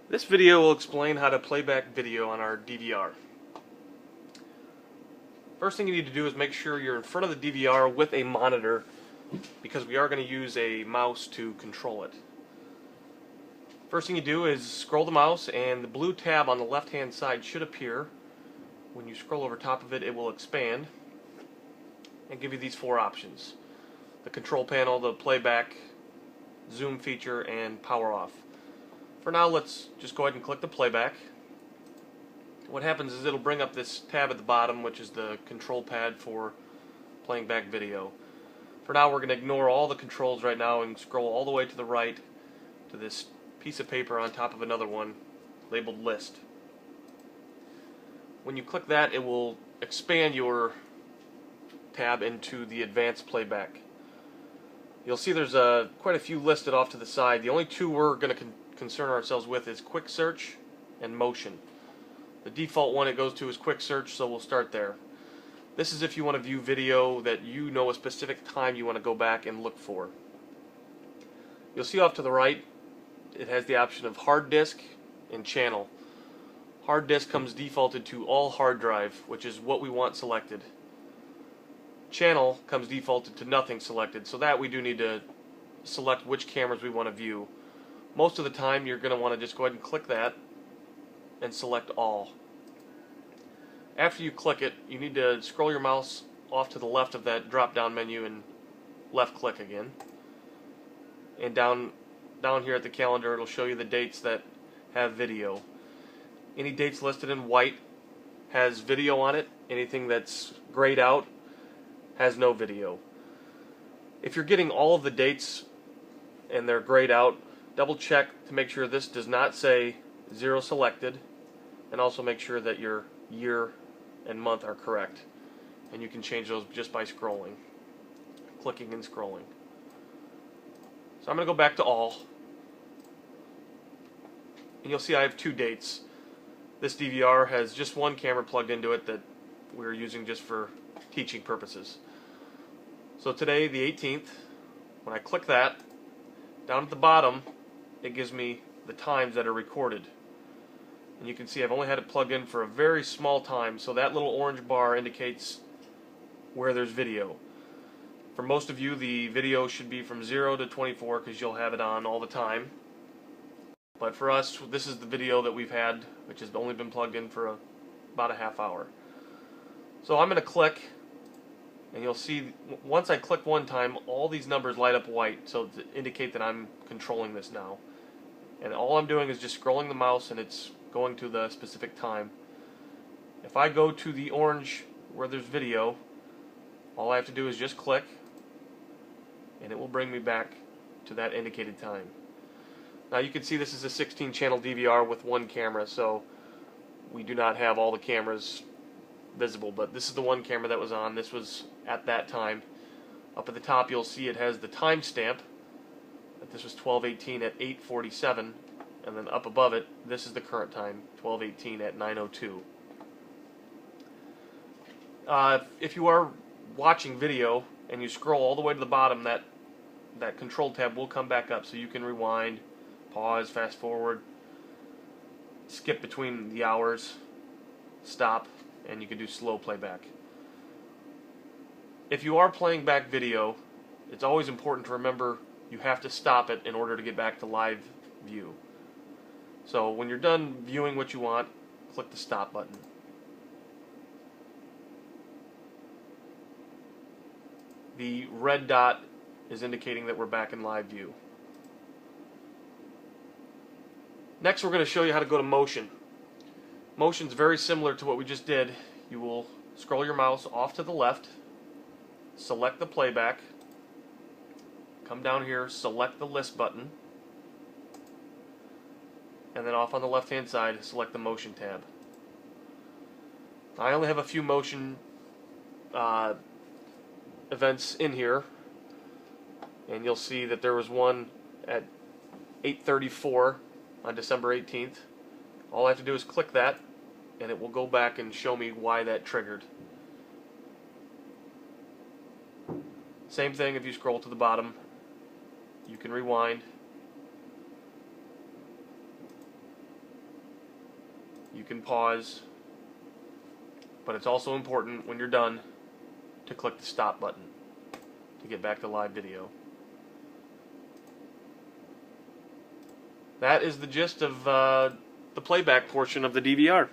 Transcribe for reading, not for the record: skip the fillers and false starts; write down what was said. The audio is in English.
This video will explain how to play back video on our DVR. First thing you need to do is make sure you're in front of the DVR with a monitor, because we are going to use a mouse to control it. First thing you do is scroll the mouse, and the blue tab on the left hand side should appear. When you scroll over top of it, it will expand and give you these four options: the control panel, the playback, zoom feature, and power off. For now, let's just go ahead and click the playback. What happens is it'll bring up this tab at the bottom, which is the control pad for playing back video. For now, we're going to ignore all the controls right now and scroll all the way to the right to this piece of paper on top of another one labeled list. When you click that, it will expand your tab into the advanced playback. You'll see there's quite a few listed off to the side. The only two we're going to concern ourselves with is quick search and motion. The default one it goes to is quick search, so we'll start there. This is if you want to view video that you know a specific time you want to go back and look for. You'll see off to the right it has the option of hard disk and channel. Hard disk comes defaulted to all hard drive, which is what we want selected. Channel comes defaulted to nothing selected, so that we do need to select which cameras we want to view. Most of the time you're going to want to just go ahead and click that and select all. After you click it, you need to scroll your mouse off to the left of that drop down menu and left click again. And down here at the calendar, it'll show you the dates that have video. Any dates listed in white has video on it. Anything that's grayed out has no video. If you're getting all of the dates and they're grayed out, double check to make sure this does not say 0 selected, and also make sure that your year and month are correct. And you can change those just by scrolling, clicking and scrolling. So I'm going to go back to all, and you'll see I have two dates. This DVR has just one camera plugged into it that we're using just for teaching purposes. So today, the 18th, when I click that, down at the bottom it gives me the times that are recorded. And you can see I've only had it plugged in for a very small time, so that little orange bar indicates where there's video. For most of you, the video should be from 0 to 24 because you'll have it on all the time. But for us, this is the video that we've had, which has only been plugged in for about a half hour. So I'm going to click, and you'll see once I click one time, all these numbers light up white, so to indicate that I'm controlling this now. And all I'm doing is just scrolling the mouse, and it's going to the specific time. If I go to the orange where there's video, all I have to do is just click, and it will bring me back to that indicated time. Now you can see this is a 16 channel DVR with one camera, so we do not have all the cameras visible, but this is the one camera that was on. This was at that time. Up at the top you'll see it has the timestamp that this was 12:18 at 8:47, and then up above it, this is the current time, 12:18 at 9:02. If you are watching video and you scroll all the way to the bottom, that control tab will come back up, so you can rewind, pause, fast forward, skip between the hours, stop, and you can do slow playback. If you are playing back video, it's always important to remember you have to stop it in order to get back to live view. So when you're done viewing what you want, click the stop button. The red dot is indicating that we're back in live view. Next, we're going to show you how to go to motion. Motion is very similar to what we just did. You will scroll your mouse off to the left, select the playback, come down here, select the list button, and then off on the left hand side, select the motion tab. I only have a few motion events in here, and you'll see that there was one at 8:34 on December 18th. All I have to do is click that, and it will go back and show me why that triggered. Same thing if you scroll to the bottom. You can rewind, You can pause, but it's also important when you're done to click the stop button to get back to live video. That is the gist of the playback portion of the DVR.